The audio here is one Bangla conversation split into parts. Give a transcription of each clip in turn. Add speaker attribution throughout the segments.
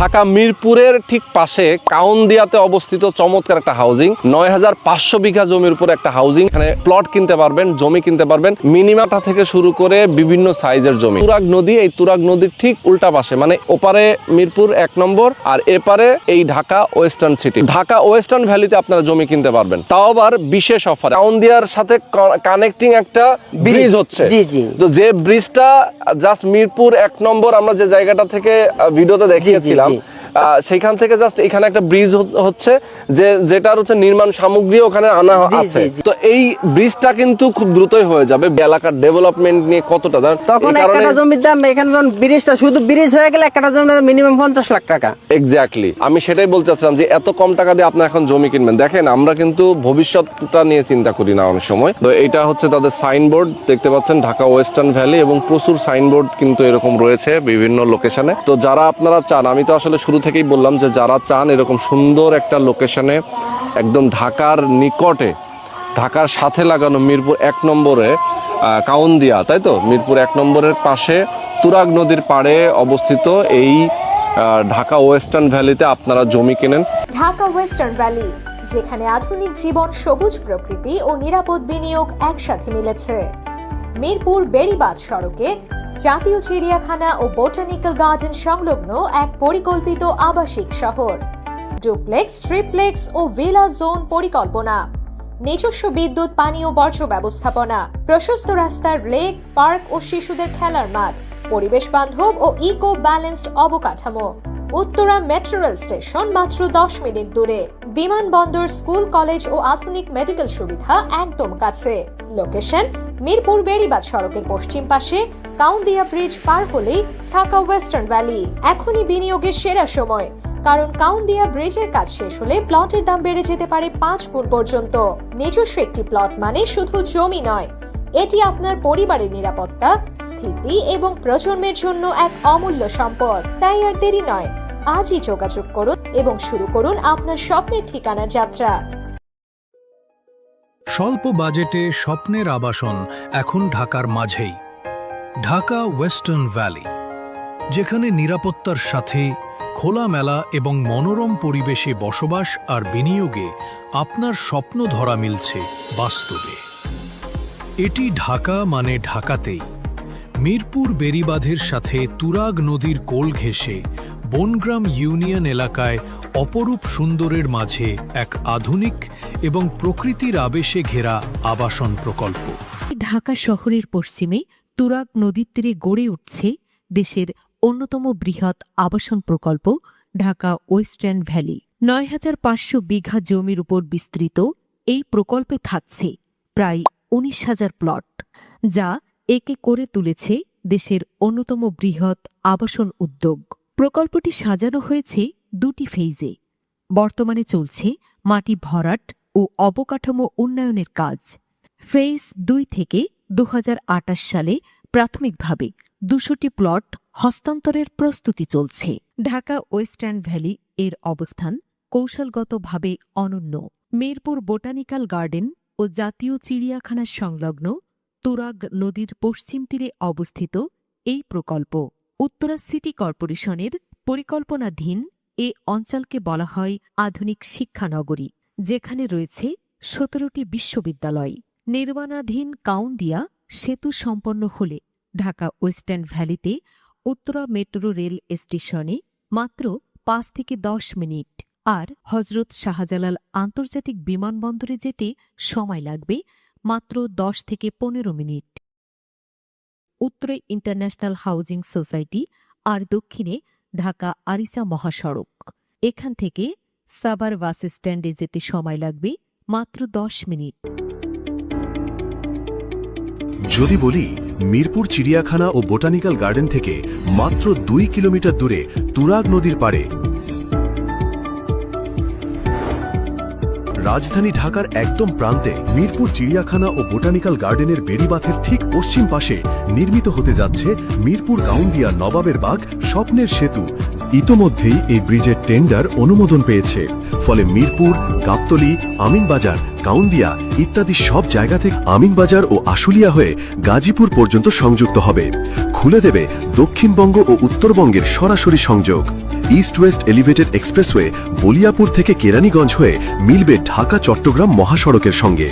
Speaker 1: ঢাকা মিরপুরের ঠিক পাশে কাউন্দিয়াতে অবস্থিত চমৎকার একটা হাউজিং, ৯৫০০ বিঘা জমির উপর একটা হাউজিং। এখানে প্লট কিনতে পারবেন, জমি কিনতে পারবেন, মিনিমামটা থেকে শুরু করে বিভিন্ন সাইজের জমি। তুরাগ নদী, এই তুরাগ নদীর ঠিক উল্টা পাশে, মানে ওপারে মিরপুর ১ নম্বর আর এপারে এই Dhaka western city, Dhaka western ভ্যালিতে আপনারা জমি কিনতে পারবেন, তাও আবার বিশেষ অফারে। কাউন্দিয়ার সাথে কানেক্টিং একটা ব্রিজ হচ্ছে, তো যে ব্রিজটা জাস্ট মিরপুর ১ নম্বর আমরা যে জায়গাটা থেকে ভিডিওতে দেখিয়েছিলাম সেখান থেকে জাস্ট এখানে একটা ব্রিজ হচ্ছে, যেটার হচ্ছে নির্মাণ সামগ্রী ওখানে আনা আছে। তো এই ব্রিজটা কিন্তু খুব দ্রুতই হয়ে যাবে। এলাকার ডেভেলপমেন্ট নিয়ে কতটা
Speaker 2: তখন একটা জমির দাম, এখানে যখন ব্রিজটা শুধু ব্রিজ হয়ে গেলে একটা জমির দাম মিনিমাম ৫০ লাখ টাকা।
Speaker 1: এক্স্যাক্টলি, আমি সেটাই বলতে চাচ্ছিলাম যে এত কম টাকা দিয়ে আপনি এখন জমি কিনবেন। দেখেন, আমরা কিন্তু ভবিষ্যৎটা নিয়ে চিন্তা করি না অনেক সময়। তো এটা হচ্ছে তাদের সাইনবোর্ড, দেখতে পাচ্ছেন ঢাকা ওয়েস্টার্ন ভ্যালি, এবং প্রচুর সাইনবোর্ড কিন্তু এরকম রয়েছে বিভিন্ন লোকেশনে। তো যারা আপনারা চান, আমি তো আসলে শুরু থেকেই বললাম যে যারা চান এরকম সুন্দর একটা লোকেশনে, একদম ঢাকার নিকটে, ঢাকার সাথে লাগানো মিরপুর ১ নম্বরে কাউন্দিয়া, তাই তো, মিরপুর ১ নম্বরের পাশে তুরাগ নদীর পাড়ে অবস্থিত এই ঢাকা ওয়েস্টার্ন ভ্যালিতে আপনারা জমি কেনেন।
Speaker 3: ঢাকা ওয়েস্টার্ন ভ্যালি, যেখানে আধুনিক জীবন, সবুজ প্রকৃতি ও নিরাপদ বিনিয়োগ একসাথে মিলেছে। মিরপুর বেড়িবাঁধ সড়কে জাতীয় চিড়িয়াখানা ও বোটানিক্যাল গার্ডেন সংলগ্ন এক পরিকল্পিত আবাসিক শহর। ডুপ্লেক্স, ট্রিপ্লেক্স ও ভিলা জোন পরিকল্পনা, নিজস্ব বিদ্যুৎ, পানি ও বর্জ্য ব্যবস্থাপনা, প্রশস্ত রাস্তার লেক, পার্ক ও শিশুদের খেলার মাঠ, পরিবেশ বান্ধব ও ইকো ব্যালেন্সড অবকাঠামো, উত্তরা মেট্রো রেল স্টেশন মাত্র ১০ মিনিট দূরে, বিমানবন্দর, স্কুল, কলেজ ও আধুনিক মেডিকেল সুবিধা একদম কাছে। লোকেশন: মিরপুর বেড়িবাঁধ সড়কের পশ্চিম পাশে, কাউন্দিয়া ব্রিজ পার হলেই ঢাকা ওয়েস্টার্ন ভ্যালি। এখনই বিনিয়োগের সেরা সময়, কারণ কাউন্দিয়া ব্রিজের কাজ শেষ হলে প্লটের দাম বেড়ে যেতে পারে ৫ গুণ পর্যন্ত। নিজস্ব একটি প্লট মানে শুধু জমি নয়, এটি আপনার পরিবারের নিরাপত্তা, স্থিতি এবং প্রজন্মের জন্য এক অমূল্য সম্পদ। তাই আর দেরি নয়, আজই যোগাযোগ করুন এবং শুরু করুন আপনার স্বপ্নের ঠিকানার যাত্রা।
Speaker 4: স্বল্প বাজেটে স্বপ্নের আবাসন এখন ঢাকার মাঝেই। ঢাকা ওয়েস্টার্ন ভ্যালি, যেখানে নিরাপত্তার সাথে খোলামেলা এবং মনোরম পরিবেশে বসবাস আর বিনিয়োগে আপনার স্বপ্ন ধরা মিলছে বাস্তবে। এটি ঢাকা মানে ঢাকাতেই। মিরপুর বেড়িবাঁধের সাথে তুরাগ নদীর কোল ঘেঁষে বনগ্রাম ইউনিয়ন এলাকায় অপরূপ সুন্দরের মাঝে এক আধুনিক এবং প্রকৃতির আবেশে ঘেরা আবাসন প্রকল্প।
Speaker 5: ঢাকা শহরের পশ্চিমে তুরাগ নদীর তীরে গড়ে উঠছে দেশের অন্যতম বৃহৎ আবাসন প্রকল্প ঢাকা ওয়েস্টার্ন ভ্যালি। ৯৫০০ বিঘা জমির উপর বিস্তৃত এই প্রকল্পে থাকছে প্রায় ১৯,০০০ প্লট, যা একে করে তুলেছে দেশের অন্যতম বৃহৎ আবাসন উদ্যোগ। প্রকল্পটি সাজানো হয়েছে ২টি ফেজে। বর্তমানে চলছে মাটি ভরাট ও অবকাঠামো উন্নয়নের কাজ। ফেজ ২ থেকে ২০২৮ সালে প্রাথমিকভাবে ২০০টি প্লট হস্তান্তরের প্রস্তুতি চলছে। ঢাকা ওয়েস্টার্ন ভ্যালি এর অবস্থান কৌশলগতভাবে অনন্য। মিরপুর বোটানিক্যাল গার্ডেন ও জাতীয় চিড়িয়াখানার সংলগ্ন তুরাগ নদীর পশ্চিম তীরে অবস্থিত এই প্রকল্প উত্তরা সিটি কর্পোরেশনের পরিকল্পনাধীন এ অঞ্চলকে বলা হয় আধুনিক শিক্ষানগরী, যেখানে রয়েছে ১৭টি বিশ্ববিদ্যালয়। নির্মাণাধীন কাউন্দিয়া সেতু সম্পন্ন হলে ঢাকা ওয়েস্টার্ন ভ্যালিতে উত্তরা মেট্রো রেল স্টেশনে মাত্র ৫ থেকে ১০ মিনিট, আর হজরত শাহজালাল আন্তর্জাতিক বিমানবন্দরে যেতে সময় লাগবে মাত্র ১০ থেকে ১৫ মিনিট। উত্তরে ইন্টারন্যাশনাল হাউজিং সোসাইটি আর দক্ষিণে ঢাকা আরিচা মহাসড়ক। এখান থেকে সাভার বাস স্ট্যান্ডে যেতে সময় লাগবে মাত্র ১০ মিনিট।
Speaker 6: যদি বলি মিরপুর চিড়িয়াখানা ও বোটানিক্যাল গার্ডেন থেকে মাত্র ২ কিলোমিটার দূরে তুরাগ নদীর পাড়ে, রাজধানী ঢাকার একদম প্রান্তে মিরপুর চিড়িয়াখানা ও বোটানিক্যাল গার্ডেনের বেড়িবাঁধের ঠিক পশ্চিম পাশে নির্মিত হতে যাচ্ছে মিরপুর কাউন্দিয়া নবাবের বাগ স্বপ্নের সেতু। ইতোমধ্যেই এই ব্রিজের টেন্ডার অনুমোদন পেয়েছে। ফলে মিরপুর, গাবতলী, আমিনবাজার, কাউন্দিয়া ইত্যাদি সব জায়গা থেকে আমিনবাজার ও আশুলিয়া হয়ে গাজীপুর পর্যন্ত সংযুক্ত হবে। খুলে দেবে দক্ষিণবঙ্গ ও উত্তরবঙ্গের সরাসরি সংযোগ। East West elevated expressway Baliapur থেকে কেরানীগঞ্জ হয়ে মিলবে ঢাকা চট্টগ্রাম মহাসড়কের সঙ্গে।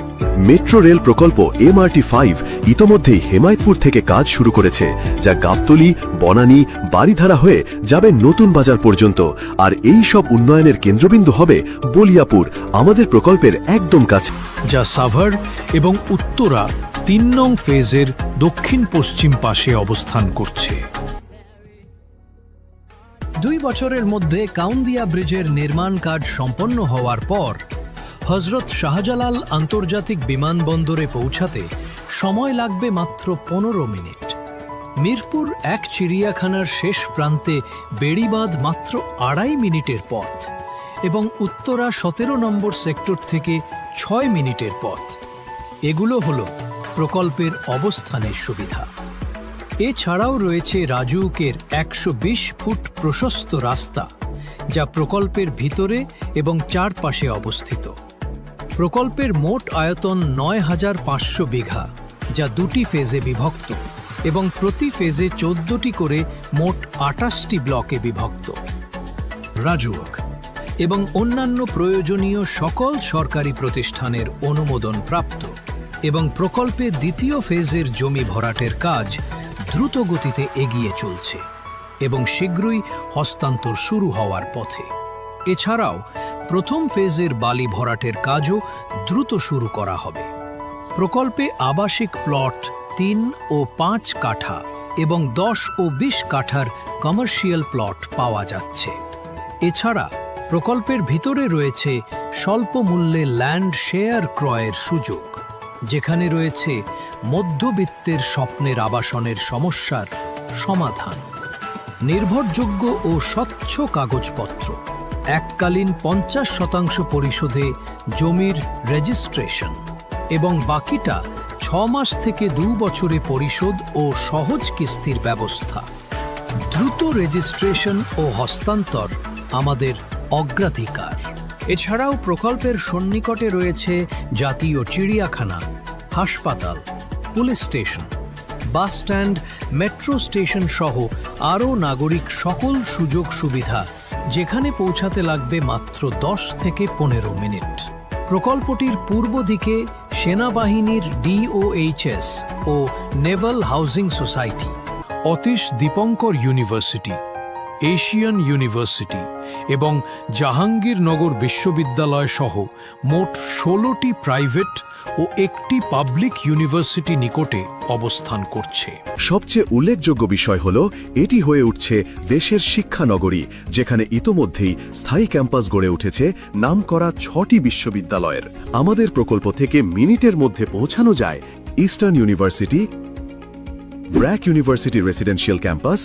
Speaker 6: মেট্রো রেল প্রকল্প MRT-5 ইতোমধ্যেই হেমায়তপুর থেকে কাজ শুরু করেছে, যা গাবতলী, বনানী, বারিধারা হয়ে যাবে নতুন বাজার পর্যন্ত। আর এই সব উন্নয়নের কেন্দ্রবিন্দু হবে বলিয়াপুর, আমাদের প্রকল্পের একদম কাছে।
Speaker 4: যা সাভার এবং উত্তরা ৩ নং ফেজের দক্ষিণ পশ্চিম পাশে অবস্থান করছে। 2 বছরের মধ্যে কাউন্দিয়া ব্রিজের নির্মাণ কাজ সম্পন্ন হওয়ার পর হজরত শাহজালাল আন্তর্জাতিক বিমানবন্দরে পৌঁছাতে সময় লাগবে মাত্র 15 মিনিট। মিরপুর 1 চিড়িয়াখানার শেষ প্রান্তে বেড়িবাঁধ মাত্র 2.5 মিনিটের পথ এবং উত্তরা 17 নম্বর সেক্টর থেকে 6 মিনিটের পথ। এগুলো হলো প্রকল্পের অবস্থানের সুবিধা। এছাড়াও রয়েছে রাজউকের 120 ফুট প্রশস্ত রাস্তা, যা প্রকল্পের ভিতরে এবং চারপাশে অবস্থিত। প্রকল্পের মোট আয়তন ৯,৫০০ বিঘা, যা 2টি ফেজে বিভক্ত এবং প্রতি ফেজে 14টি করে মোট 28টি ব্লকে বিভক্ত। রাজউক এবং অন্যান্য প্রয়োজনীয় সকল সরকারি প্রতিষ্ঠানের অনুমোদন প্রাপ্ত এবং প্রকল্পের দ্বিতীয় ফেজের জমি ভরাটের কাজ দ্রুত গতিতে এগিয়ে চলছে এবং শীঘ্রই হস্তান্তর শুরু হওয়ার পথে। এছাড়াও প্রথম ফেজের বালি ভরাটের কাজও দ্রুত শুরু করা হবে। প্রকল্পে আবাসিক প্লট 3 ও 5 কাঠা এবং 10 ও 20 কাঠার কমার্শিয়াল প্লট পাওয়া যাচ্ছে। এছাড়া প্রকল্পের ভিতরে রয়েছে স্বল্প মূল্যে ল্যান্ড শেয়ার ক্রয়ের সুযোগ, যেখানে রয়েছে মধ্যবিত্তের স্বপ্নের আবাসনের সমস্যার সমাধান। নির্ভরযোগ্য ও স্বচ্ছ কাগজপত্র, এককালীন 50% পরিশোধে জমির রেজিস্ট্রেশন এবং বাকিটা 6 মাস থেকে 2 বছরে পরিশোধ ও সহজ কিস্তির ব্যবস্থা। দ্রুত রেজিস্ট্রেশন ও হস্তান্তর আমাদের অগ্রাধিকার। এছাড়াও প্রকল্পের সন্নিকটে রয়েছে জাতীয় চিড়িয়াখানা, হাসপাতাল, police station, bus stand, metro station সহ আরও নাগরিক সকল সুযোগ সুবিধা, যেখানে পৌঁছাতে লাগবে মাত্র 10 থেকে 15 মিনিট। প্রকল্পটির পূর্ব দিকে সেনাবাহিনীর DOHS ও naval housing society, Atish Dipankar university, Asian university এবং জাহাঙ্গীরনগর বিশ্ববিদ্যালয় সহ মোট 16টি প্রাইভেট ও 1টি পাবলিক ইউনিভার্সিটি নিকটে অবস্থান করছে।
Speaker 6: সবচেয়ে উল্লেখযোগ্য বিষয় হল এটি হয়ে উঠছে দেশের শিক্ষা নগরী, যেখানে ইতোমধ্যেই স্থায়ী ক্যাম্পাস গড়ে উঠেছে নামকরা 6টি বিশ্ববিদ্যালয়ের। আমাদের প্রকল্প থেকে মিনিটের মধ্যে পৌঁছানো যায় eastern university, BRAC university residential campus,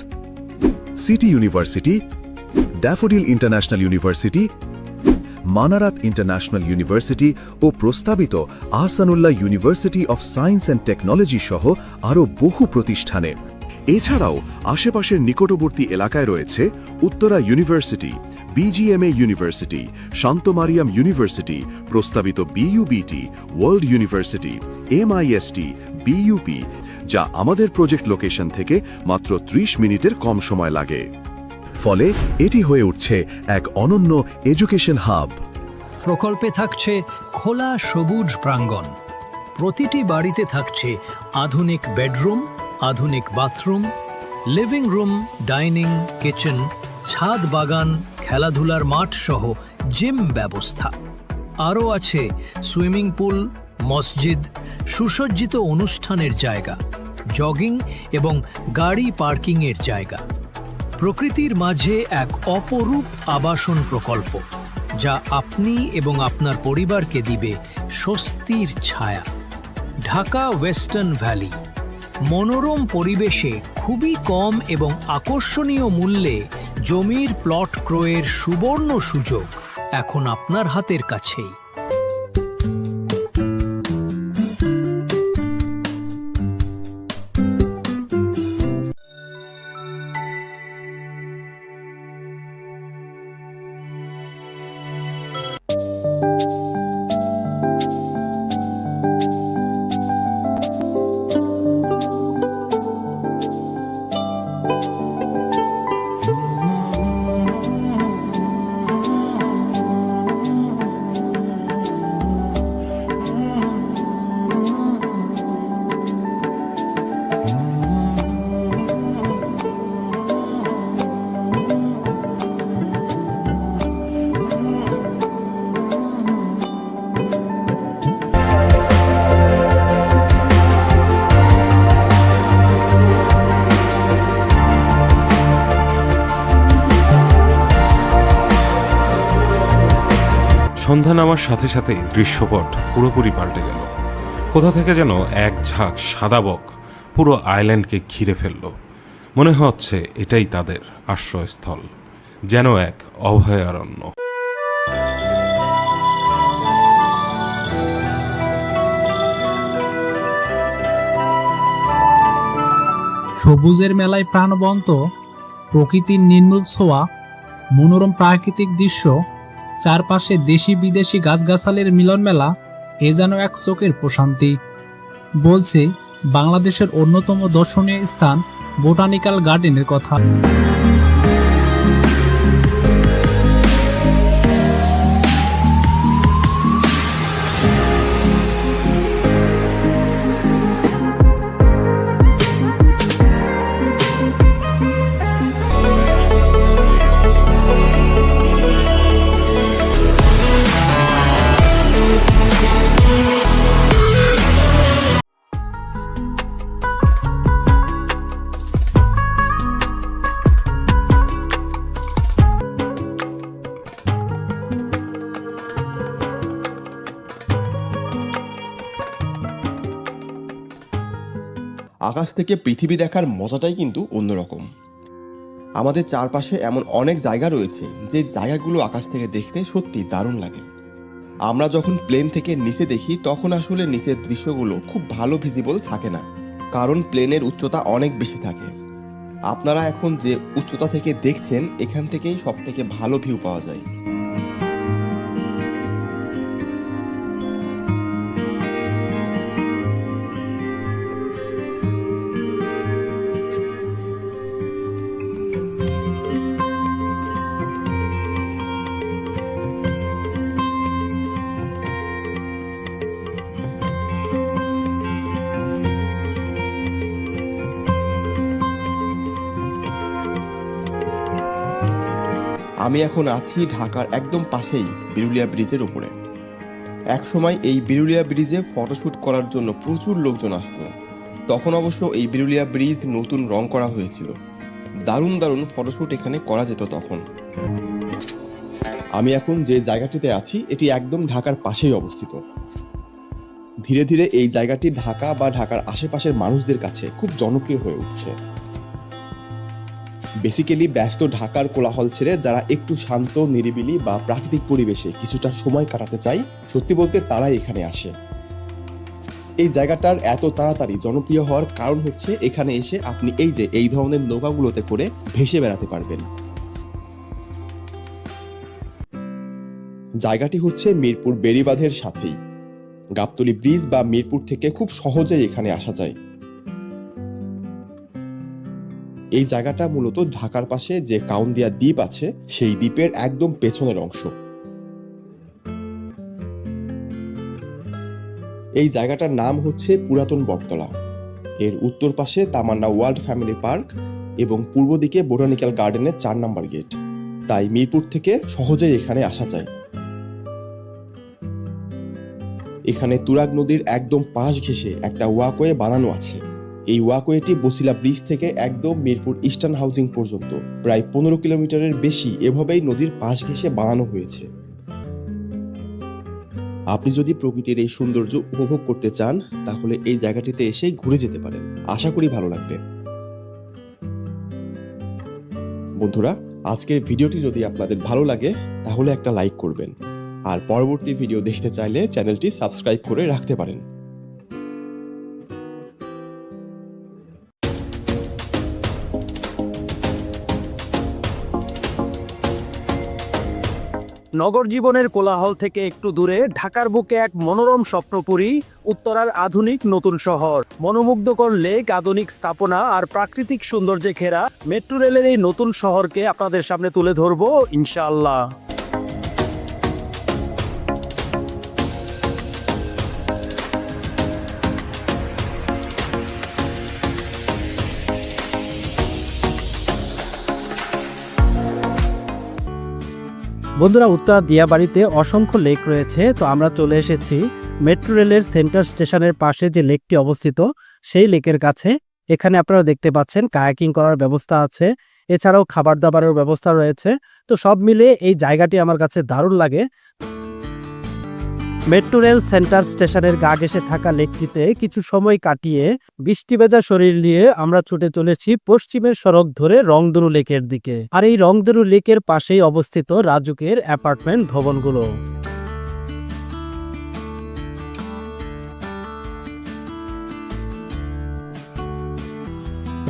Speaker 6: city university, Daffodil international university, Manarat international university ও প্রস্তাবিত Ahsanullah university of science and technology সহ আরও বহু প্রতিষ্ঠানে। এছাড়াও আশেপাশের নিকটবর্তী এলাকায় রয়েছে Uttara university, BGMA university, Shanto Mariam university, প্রস্তাবিত BUBT, world university, MIST, BUP, যা আমাদের প্রজেক্ট লোকেশন থেকে মাত্র 30 মিনিটের কম সময় লাগে। ফলে এটি হয়ে উঠছে এক অনন্য এডুকেশন হাব।
Speaker 4: প্রকল্পে থাকছে খোলা সবুজ প্রাঙ্গণ, প্রতিটি বাড়িতে থাকছে আধুনিক বেডরুম, আধুনিক bathroom, living room, dining, kitchen, ছাদ বাগান, খেলাধুলার মাঠ সহ জিম ব্যবস্থা। আরও আছে সুইমিং পুল, মসজিদ, সুসজ্জিত অনুষ্ঠানের জায়গা, জগিং এবং গাড়ি পার্কিংয়ের জায়গা। প্রকৃতির মাঝে এক অপরূপ আবাসন প্রকল্প, যা আপনি এবং আপনার পরিবারকে দিবে স্বস্তির ছায়া। ঢাকা ওয়েস্টার্ন ভ্যালি, মনোরম পরিবেশে খুবই কম এবং আকর্ষণীয় মূল্যে জমির প্লট ক্রয়ের সুবর্ণ সুযোগ এখন আপনার হাতের কাছেই।
Speaker 7: সন্ধ্যা নামার সাথে সাথেই দৃশ্যপট পুরোপুরি পাল্টে গেল। কোথা থেকে যেন এক ঝাঁক সাদা বক পুরো আইল্যান্ডকে ঘিরে ফেলল। মনে হচ্ছে এটাই তাদের আশ্রয়স্থল, যেন এক অভয়ারণ্য।
Speaker 8: সবুজের মেলায় প্রাণবন্ত, প্রকৃতির নির্মল ছোঁয়া, মনোরম প্রাকৃতিক দৃশ্য, চারপাশে দেশি বিদেশি গাছগাছালির মিলন মেলা, এ যেন এক চোখের প্রশান্তি। বলছে বাংলাদেশের অন্যতম দর্শনীয় স্থান বোটানিক্যাল গার্ডেনের কথা।
Speaker 9: আকাশ থেকে পৃথিবী দেখার মজাটাই কিন্তু অন্যরকম। আমাদের চারপাশে এমন অনেক জায়গা রয়েছে যে জায়গাগুলো আকাশ থেকে দেখতে সত্যি দারুণ লাগে। আমরা যখন প্লেন থেকে নিচে দেখি তখন আসলে নিচের দৃশ্যগুলো খুব ভালো ভিজিবল থাকে না, কারণ প্লেনের উচ্চতা অনেক বেশি থাকে। আপনারা এখন যে উচ্চতা থেকে দেখছেন এখান থেকেই সব থেকে ভালো ভিউ পাওয়া যায়। আমি এখন আছি ঢাকার একদম পাশেই বিরুলিয়া ব্রিজের উপরে। একসময় এই বিরুলিয়া ব্রিজে ফটোশ্যুট করার জন্য প্রচুর লোকজন আসতো। তখন অবশ্য এই বিরুলিয়া ব্রিজ নতুন রং করা হয়েছিল। দারুণ দারুণ ফটোশ্যুট এখানে করা যেত তখন। আমি এখন যে জায়গাটিতে আছি এটি একদম ঢাকার পাশেই অবস্থিত। ধীরে ধীরে এই জায়গাটি ঢাকা বা ঢাকার আশেপাশের মানুষদের কাছে খুব জনপ্রিয় হয়ে উঠছে। বেসিক্যালি ব্যস্ত ঢাকার কোলাহল ছেড়ে যারা একটু শান্ত, নিরিবিলি বা প্রাকৃতিক পরিবেশে কিছুটা সময় কাটাতে চায়, সত্যি বলতে তারাই এখানে আসে। এই জায়গাটার এত তাড়াতাড়ি জনপ্রিয় হওয়ার কারণ হচ্ছে এখানে এসে আপনি এই ধরনের নৌকাগুলোতে করে ভেসে বেড়াতে পারবেন। জায়গাটি হচ্ছে মিরপুর বেড়িবাঁধের সাথেই। গাবতলী ব্রিজ বা মিরপুর থেকে খুব সহজেই এখানে আসা যায়। এই জায়গাটা মূলত ঢাকার পাশে যে কাউন্দিয়া দ্বীপ আছে সেই দ্বীপের একদম পেছনের অংশ। এই জায়গাটার নাম হচ্ছে পুরাতন বটতলা। এর উত্তর পাশে তামান্না ওয়ার্ল্ড ফ্যামিলি পার্ক এবং পূর্ব দিকে বোটানিক্যাল গার্ডেনের 4 নম্বর গেট। তাই মিরপুর থেকে সহজেই এখানে আসা যায়। এখানে তুরাগ নদীর একদম পাশ ঘেঁষে একটা ওয়াকওয়ে বানানো আছে। এই ওয়াকওয়েটি বছিলা ব্রিজ থেকে একদম মিরপুর ইস্টার্ন হাউজিং পর্যন্ত প্রায় 15 কিলোমিটারের বেশি এভাবেই নদীর পাশ ঘেঁষে বানানো হয়েছে। আপনি যদি প্রকৃতির এই সৌন্দর্য উপভোগ করতে চান তাহলে এই জায়গাটিতে এসেই ঘুরে যেতে পারেন। আশা করি ভালো লাগবে। বন্ধুরা, আজকের ভিডিওটি যদি আপনাদের ভালো লাগে তাহলে একটা লাইক করবেন, আর পরবর্তী ভিডিও দেখতে চাইলে চ্যানেলটি সাবস্ক্রাইব করে রাখতে পারেন।
Speaker 10: নগর জীবনের কোলাহল থেকে একটু দূরে ঢাকার বুকে এক মনোরম স্বপ্নপুরী, উত্তরার আধুনিক নতুন শহর। মনোমুগ্ধকর লেক, আধুনিক স্থাপনা আর প্রাকৃতিক সৌন্দর্যে ঘেরা মেট্রো রেলের এই নতুন শহরকে আপনাদের সামনে তুলে ধরবো ইনশাআল্লাহ। বন্ধুরা, উত্তরা দিয়াবাড়িতে অসংখ্য লেক রয়েছে। তো আমরা চলে এসেছি মেট্রো রেলের সেন্টার স্টেশনের পাশে যে লেকটি অবস্থিত সেই লেকের কাছে। এখানে আপনারা দেখতে পাচ্ছেন কায়াকিং করার ব্যবস্থা আছে, এছাড়াও খাবার দাবারের ব্যবস্থা রয়েছে। তো সব মিলে এই জায়গাটি আমার কাছে দারুণ লাগে। মেট্রো রেল সেন্টার স্টেশনের গা ঘেঁষে থাকা লেকটিতে কিছু সময় কাটিয়ে বৃষ্টি ভেজা শরীর নিয়ে আমরা ছুটে চলেছি পশ্চিমের সড়ক ধরে রংধনু লেকের দিকে। আর এই রংধনু লেকের পাশেই অবস্থিত রাজুকের অ্যাপার্টমেন্ট ভবনগুলো।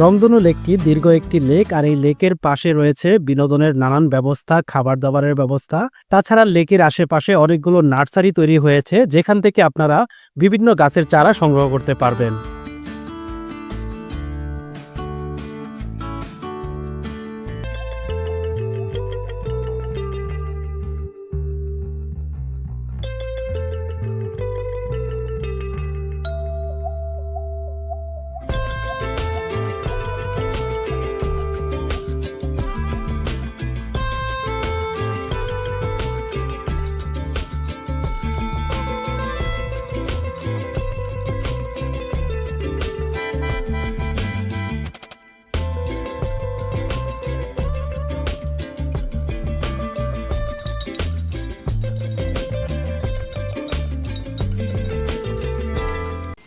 Speaker 10: রংধনু লেকটি দীর্ঘ একটি লেক, আর এই লেকের পাশে রয়েছে বিনোদনের নানান ব্যবস্থা, খাবার দাবারের ব্যবস্থা। তাছাড়া লেকের আশেপাশে অনেকগুলো নার্সারি তৈরি হয়েছে, যেখান থেকে আপনারা বিভিন্ন গাছের চারা সংগ্রহ করতে পারবেন।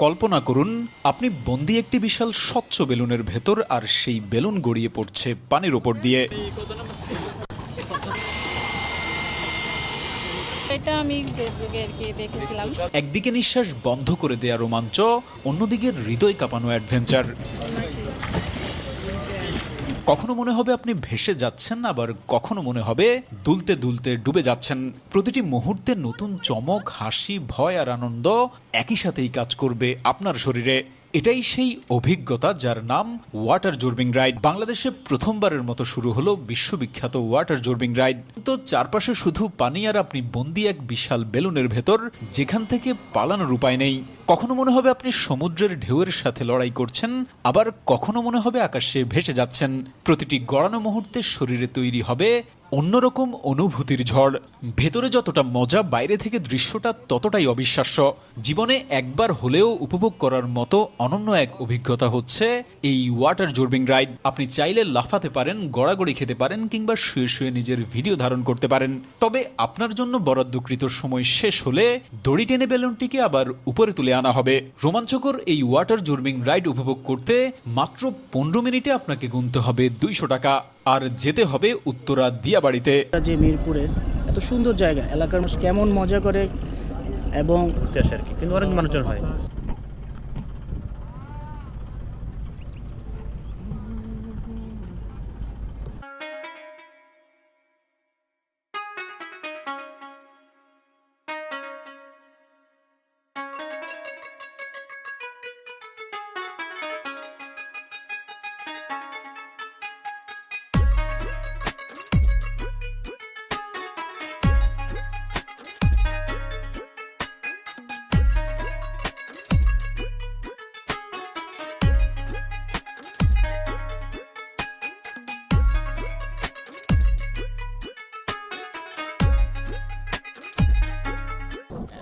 Speaker 11: কল্পনা করুন আপনি বন্দি একটি বিশাল স্বচ্ছ বেলুনের ভেতর, আর সেই বেলুন গড়িয়ে পড়ছে পানির উপর দিয়ে।
Speaker 12: এটা আমি ফেসবুকে আর কি দেখেছিলাম।
Speaker 11: একদিকে নিঃশ্বাস বন্ধ করে দেয়া রোমাঞ্চ, অন্যদিকে হৃদয় কাঁপানো অ্যাডভেঞ্চার। কখনো মনে হবে আপনি ভেসে যাচ্ছেন, আবার কখনো মনে হবে দুলতে দুলতে ডুবে যাচ্ছেন। প্রতিটি মুহূর্তে নতুন চমক, হাসি, ভয় আর আনন্দ একই সাথেই কাজ করবে আপনার শরীরে। এটাই সেই অভিজ্ঞতা যার নাম ওয়াটার জর্বিং রাইড। বাংলাদেশে প্রথমবারের মতো শুরু হলো বিশ্ববিখ্যাত ওয়াটার জর্বিং রাইড। তো চারপাশে শুধু পানি, আর আপনি বন্দি এক বিশাল বেলুনের ভেতর, যেখান থেকে পালানোর উপায় নেই। কখনো মনে হবে আপনি সমুদ্রের ঢেউয়ের সাথে লড়াই করছেন, আবার কখনো মনে হবে আকাশে ভেসে যাচ্ছেন। প্রতিটি গড়ানো মুহূর্তে শরীরে তৈরি হবে অন্যরকম অনুভূতির ঝড়। ভেতরে যতটা মজা, বাইরে থেকে দৃশ্যটা ততটাই অবিশ্বাস্য। জীবনে একবার হলেও উপভোগ করার মতো অনন্য এক অভিজ্ঞতা হচ্ছে এই ওয়াটার জর্বিং রাইড। আপনি চাইলে লাফাতে পারেন, গড়াগড়ি খেতে পারেন, কিংবা শুয়ে শুয়ে নিজের ভিডিও ধারণ করতে পারেন। তবে আপনার জন্য বরাদ্দকৃত সময় শেষ হলে দড়ি টেনে বেলুনটিকে আবার উপরে তুলে আনা হবে। রোমাঞ্চকর এই ওয়াটার জর্বিং রাইড উপভোগ করতে মাত্র 15 মিনিটে আপনাকে গুনতে হবে 200 টাকা, আর যেতে হবে উত্তরা দিয়াবাড়িতে।
Speaker 10: যে মিরপুরের এত সুন্দর জায়গা, এলাকার মানুষ কেমন মজা করে এবং আর কি, কিন্তু অনেক মানুষজন হয়।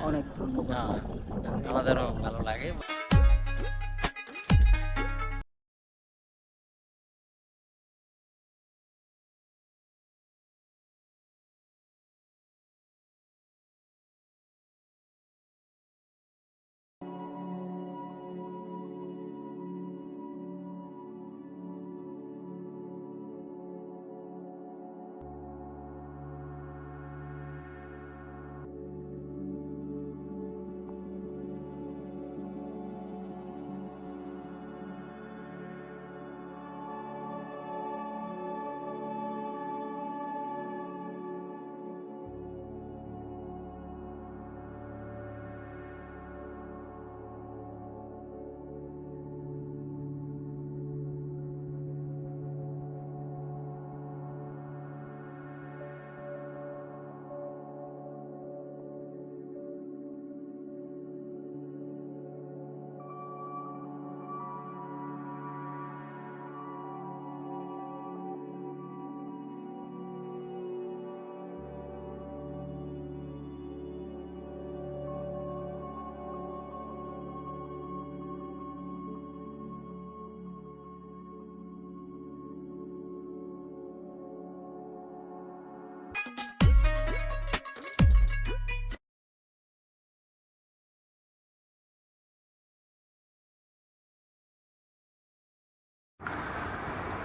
Speaker 10: অনেক
Speaker 2: আমাদেরও ভালো লাগে।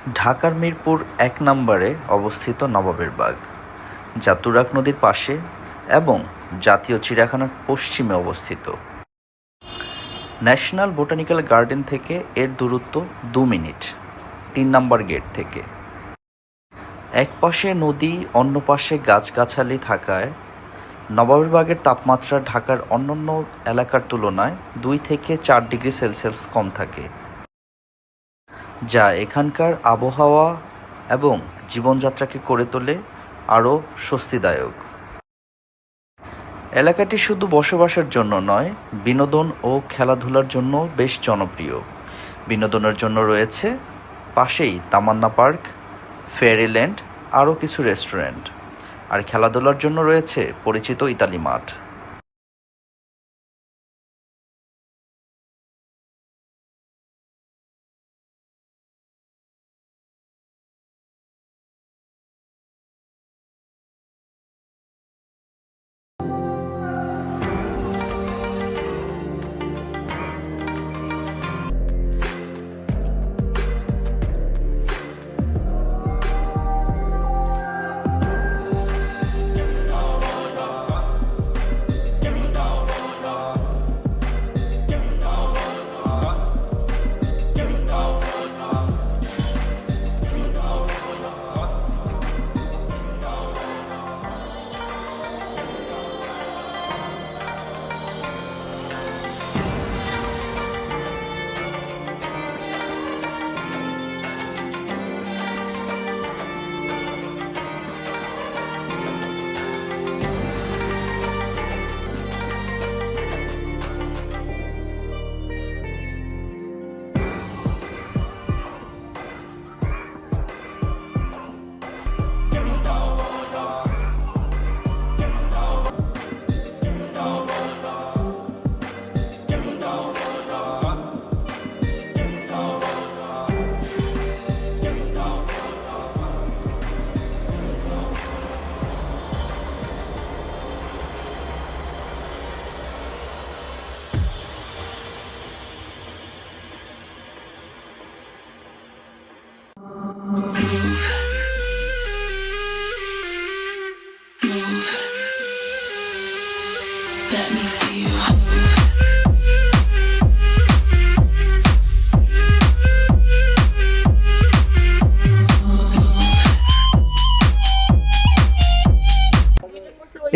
Speaker 13: ঢাকার মিরপুর ১ নম্বরে অবস্থিত নবাবের বাগ, যা তুরাগ নদীর পাশে এবং জাতীয় চিড়িয়াখানার পশ্চিমে অবস্থিত। ন্যাশনাল বোটানিক্যাল গার্ডেন থেকে এর দূরত্ব ২ মিনিট ৩ নম্বর গেট থেকে। এক পাশে নদী, অন্য পাশে গাছগাছালি থাকায় নবাবের বাগের তাপমাত্রা ঢাকার অন্যান্য এলাকার তুলনায় ২ থেকে ৪ ডিগ্রি সেলসিয়াস কম থাকে, যা এখানকার আবহাওয়া এবং জীবনযাত্রাকে করে তোলে আরও স্বস্তিদায়ক। এলাকাটি শুধু বসবাসের জন্য নয়, বিনোদন ও খেলাধুলার জন্য বেশ জনপ্রিয়। বিনোদনের জন্য রয়েছে পাশেই তামান্না পার্ক, ফেয়ারিল্যান্ড, আরও কিছু রেস্টুরেন্ট, আর খেলাধুলার জন্য রয়েছে পরিচিত ইতালি মাঠ।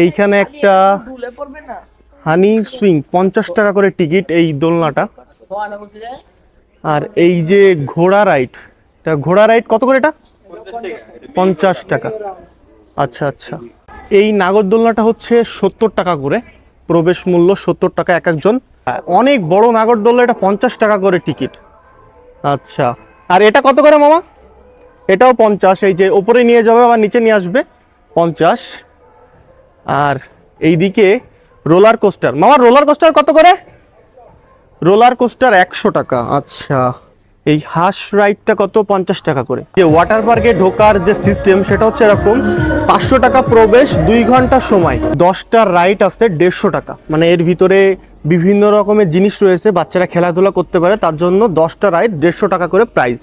Speaker 14: এইখানে একটা হানি সুইং 50 টাকা করে টিকিট এই দোলনাটা। আর এই যে ঘোড়া রাইড, এটা ঘোড়া রাইড কত করে? এটা 50 টাকা। আচ্ছা আচ্ছা, এই নাগরদোলনাটা হচ্ছে 70 টাকা করে, প্রবেশ মূল্য 70 টাকা এক একজন। অনেক বড় নাগরদোলনা, এটা 50 টাকা করে টিকিট। আচ্ছা, আর এটা কত করে মামা? এটাও 50, এই যে ওপরে নিয়ে যাবে আবার নিচে নিয়ে আসবে, 50। আর এইদিকে রোলার কোস্টার, মামা রোলার কোস্টার কত করে? রোলার কোস্টার 100 টাকা। আচ্ছা, এই হাঁস রাইডটা কত? 50 টাকা করে। যে ওয়াটার পার্কে ঢোকার যে সিস্টেম সেটা হচ্ছে এরকম, 500 টাকা প্রবেশ, 2 ঘন্টা সময়, 10টা রাইড আছে 150 টাকা। মানে এর ভিতরে বিভিন্ন রকমের জিনিস রয়েছে, বাচ্চারা খেলাধুলা করতে পারে, তার জন্য 10টা রাইড 150 টাকা করে প্রাইস।